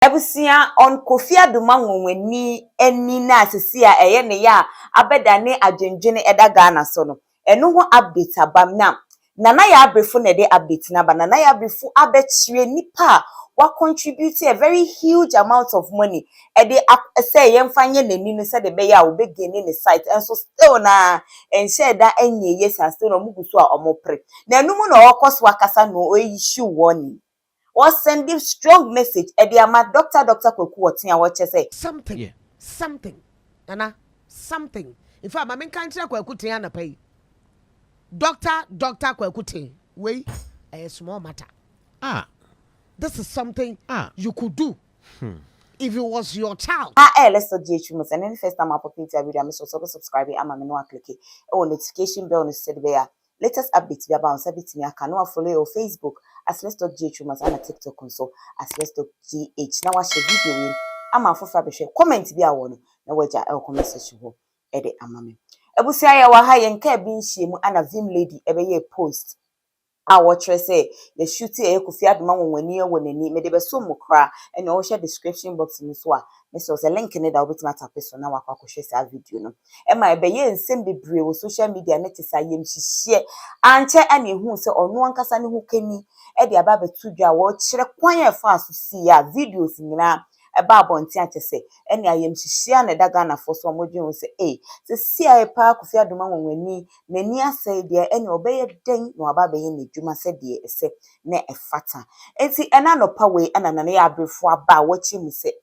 Ebusia on Kofi Adoma nwenni eni na asisi a eye ne ya abedane adwendwene eda Ghana so no eno ho update abam na ya Brefo na de update na ba na ya Brefo abetire nipa wa contribute a very huge amount of money e de say yemfanye nani no say de be ya obegeni ne site enso still na enhye da enye yes and still no muguso a omopre na enum na okoso akasa no issue warning was sending strong message Ediama Dr.Kwaku Oteng what say something something Nana something in fact my can't Kwaku Oteng na pay Dr.Kwaku Oteng wait a small matter this is something you could do if it was your child let's start ghtrends and then first time I pop into a video I'm so subscribe I'm a click notification bell on the there latest updates be about sabit me aka no follow your Facebook as let's talk ghtrends and TikTok so as let's talk gh now watch the video in ama fofa be share comment bi awo no na waja e comment section ho e de amame ebusia ya wa ha ye nka bi nhie mu ana vim lady ebe ye post watch say the shooting e Kofi Adoma wonwani e wonani me de be so mukra e na wo share description box ni so a me so the link ne da obetima tap so na wakwa ko share sa video no e ma ebe ye nsem bebre wo social media net sa yem hihie anche ani hu se onu ankasa ne hu kani e de aba betu dwa wo kire kwan e fa so si ya videos nyina eba abonti achese ene ayem hihie na daga na fo so modwen se se si a pa Kofi Adoma wonwani nani asai de ene obeye den no aba beye ne dwuma se de ese na efata enti ena no pa we ana na ya Brefo aba wachi mu se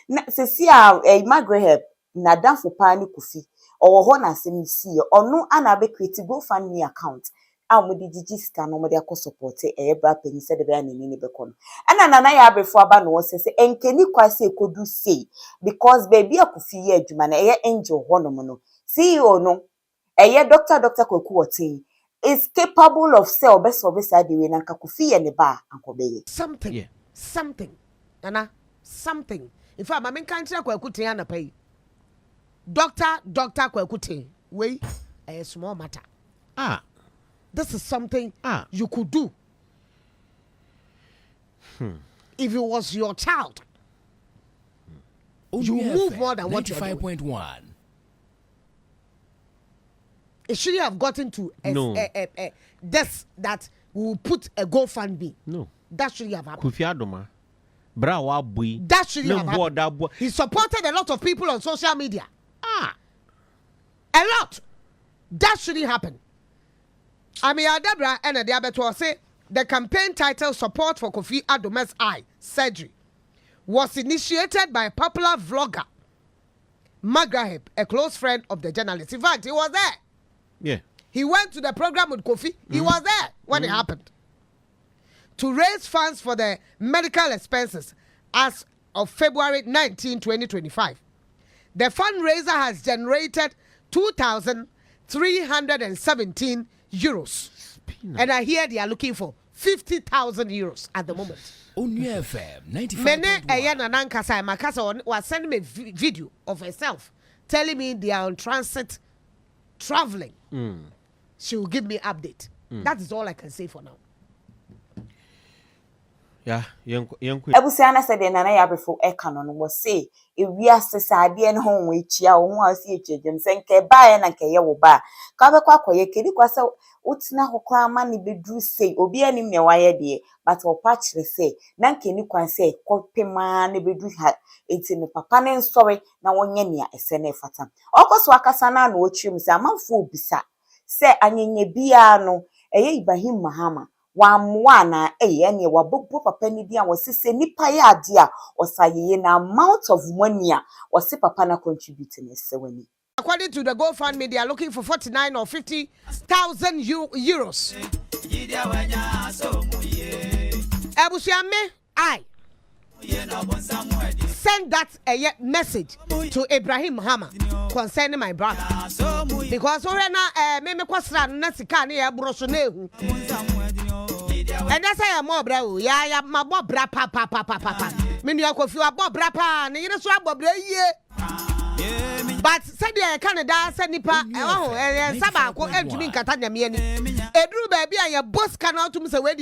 na se si a magraheb na danfo pa ni Kofi owo ho na asem si ye onu ana be create GoFundMe account amudi digital no mode akọ support bra penny se de be anani ne be kono ana na ya Brefo aba no se enkeni kwase ekodu sei because baby Kofi ye adwuma na angel ho no no CEO no Dr.Kwaku Oteng is capable of sell best service side we na Kofi ye ne ba ankobeye something Nana something in fact my can't Kwaku Oteng na pay Dr.Kwaku Oteng wait a small matter this is something you could do if it was your child. You move more than what you 95.1. It shouldn't have gotten to this that we will put a GoFundMe. No. That shouldn't have happened. Kofi Adoma. Brawa boy. That shouldn't have happened. He supported a lot of people on social media. A lot. That shouldn't happen. I mean, Adabra and the Abeto say the campaign title Support for Kofi Adoma's Eye Surgery was initiated by a popular vlogger, Magraheb, a close friend of the journalist. In fact, he was there. Yeah. He went to the program with Kofi. He was there when it happened. To raise funds for the medical expenses as of February 19, 2025. The fundraiser has generated 2,317 euros. And I hear they are looking for 50,000 euros at the moment. Only FM 95.1. Mene ayana nankasa makasa was sending me video of herself telling me they are on transit traveling. She will give me update. That is all I can say for now. Yeah, Ebusiana said na ya Brefo canon was say if we are society and home which ya won see children senke ba na nke ye wo ba ka be kwa koye kedi kwa se utina hokra ma ni bedru say obi anim ne waye de but o pa kire say na nke ni kwan say kopema ne bedru ha enti ne papa ne nsori na wonye ne ese na fata okoso akasa na na ochirim say amanfo obisa se anyenye bia no Ibrahim Mahama na ene wabobo papa ni dia wasise nipa ya ade a osaye na amount of money a wase papa na contribute ne sewani. According to the GoFundMe, they are looking for 49 or 50,000 euros. Send that message to Ibrahim Mahama concerning my brother. Because and that's why I'm more bra. Yeah, my bob bra papa. Mean you Kofi bob bra pa. You know so bob yeah. But said Canada, said Nipa, Saba, Entumi Catania, Edru baby and your boss cannot to say, wait,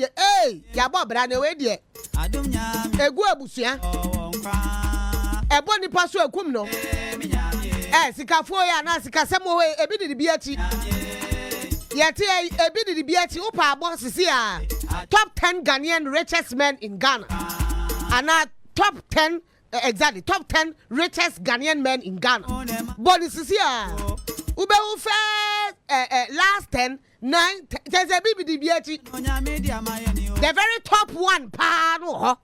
ya bob, and away, dear. A go abusia. A bonny pass a cumno. Sika for ya, Nasika, some way, a bit of the beati. Yet, a bit of the beati, Opa, boss is here. Top 10 Ghanaian richest men in Ghana. And top 10, exactly, top 10 richest Ghanaian men in Ghana. Bonus is here. Ube last 10, 9, there's a baby DBH. The very top one, pa.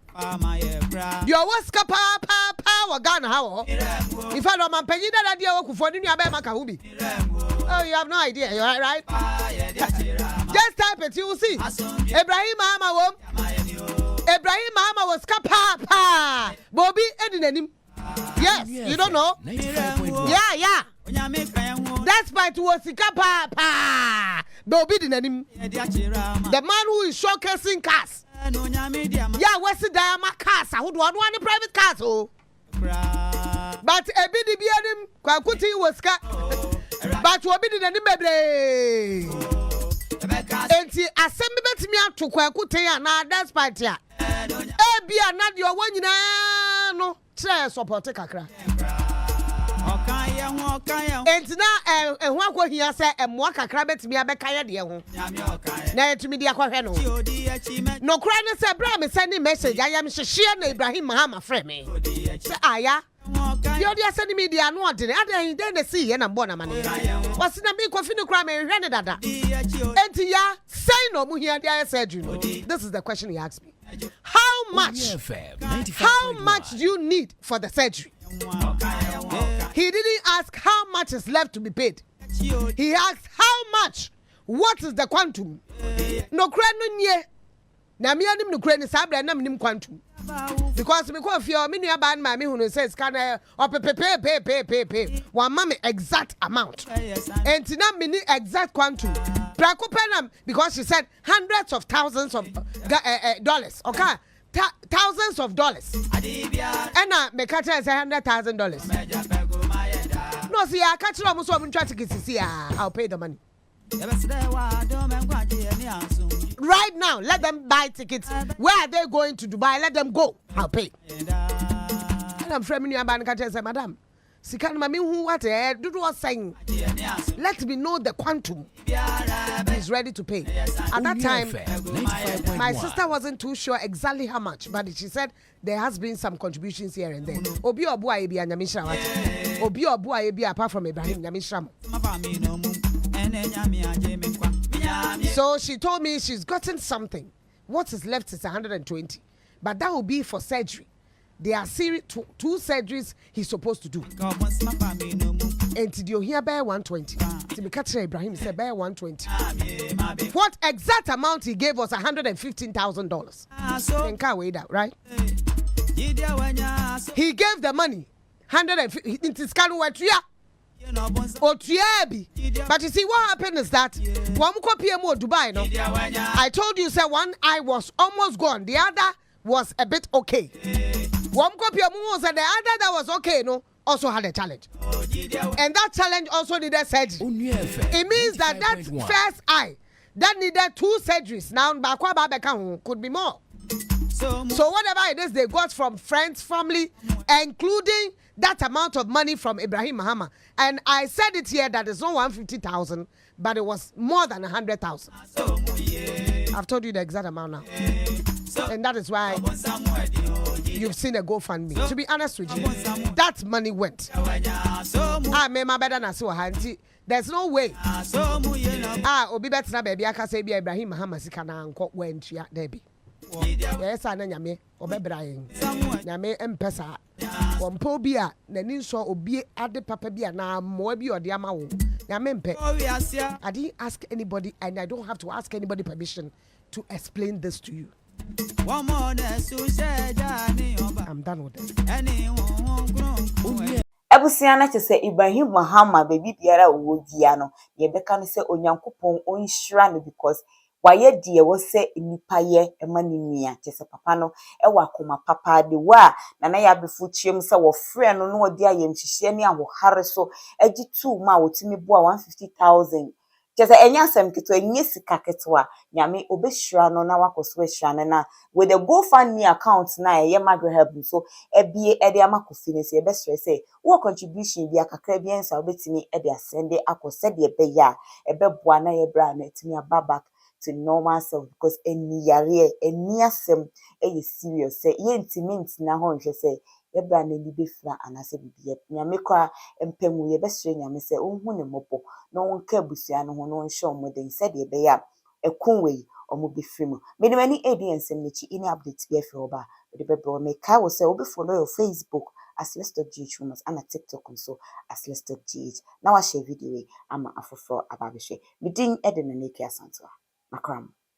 Your was power gun, how? If I don't pay you that idea, for the Makahubi. Oh, you have no idea, you're right? Just type it, you will see. Ibrahim Mahama, Ibrahim Mahama was pa. Bobby Edinanim. Yes, you don't know? Yeah. That's why it was pa. Bobby Edinanim. The man who is showcasing cars. Yeah, what's the diamond cars? I would want one private cars. Oh. But a bit of him, Kwaku was cut. But what did the baby? And see, I send me out to Kwaku now. That's part here. Be not your one, no, chair support a crack. And now, and what he said, and walk a crabbit me a becaya dear. Now to me, dear Quaheno. No crying, sir, Bram is sending message. I am Shashian Ibrahim Mahama, friend me. Aya. You're just sending me the unwanted. I didn't see and I'm born a man. What's in a big coffee no crime and ran it at that? And ya say no more here. I said, you know, this is the question he asked me. How much do you need for the surgery? He didn't ask how much is left to be paid. He asked how much. What is the quantum? No credit ye. Na me anim no credit sabra na me quantum. Because me Kofi o me nua ban ma me hu says can pay. One mama exact amount. And na me ni exact quantum. Brako penam because she said hundreds of thousands of dollars. Okay? Thousands of dollars. And me catch say $100,000. No, see, I catch them so I'm trying to get see. I'll pay the money. Right now, let them buy tickets. Where are they going to Dubai? Let them go. I'll pay. And I'm framing you about and say, Madam, Sikan Mami, who what do was saying? Let me know the quantum. He's ready to pay. At that time, my sister wasn't too sure exactly how much, but she said there has been some contributions here and there. Obi Obua Ebi and Yamisha. Obi Obua Ebi apart from Ibrahim Yamisha. So she told me she's gotten something. What is left is 120, but that will be for surgery. There are two surgeries he's supposed to do. And did you hear by 120? To be catching Ibrahim said by 120. What exact amount he gave was $115,000. Then can't wait out, right? He gave the money 150. But you see what happened is that Dubai, no? I told you, sir, one eye was almost gone, the other was a bit okay. One copy of was and the other that was okay, no, also had a challenge. And that challenge also needed surgery. It means that first eye that needed 2 surgeries. Now could be more. So whatever it is they got from friends, family, including that amount of money from Ibrahim Mahama. And I said it here that it's not 150,000, but it was more than 100,000. I've told you the exact amount now. And that is why you've seen a GoFundMe. To be honest with you, that money went. There's no way. Obi better baby. I can say Ibrahim Mahama sikana went ya debi. Yes, I know Yame or Ibrahim. Yame Empesa. One pobia, the ninso obi at the papabia na mobi or diamao. Yamempe. I didn't ask anybody, and I don't have to ask anybody permission to explain this to you. I'm done with this. Ebusiana che se Ibrahim Mahama baby biara wo dia no ye beka no se onyankopon onhyira no because waye die wo se nipa ye emani nua che se papa no e wakoma papa de wa na ya befu chiem se wo frɛ no no odi ayemhihye ne ahohare so agi tu ma wotimi boa 150,000 Just enya asem keto enye sika ketewa nyame obehira no na wakoso ehira no na with the GoFundMe account na ye magraheb so ebie e de ama Kofi ne se e be stress wo contribution bi akakra bi ensa obetimi e de asende akose de ebe ya ebeboa na ye bra na etimi aba back to normal self because eni yare eni asem e serious say ye ntimi na ho nhwe say ebra na ni befra anase bibie nyame kwa empemu ye be sere nyame say onhu ne mopo na wonka abusua no ho no nhye omode said ye be ya ekunwe omo befri mu me de mani audience mmechi ini update bi afi oba de bebe me kai wo say obi follow your Facebook as let's.ghtrends and TikTok so as let's.gh na wa share video ama afoforo ababehwe me din e de na neki asantoa makram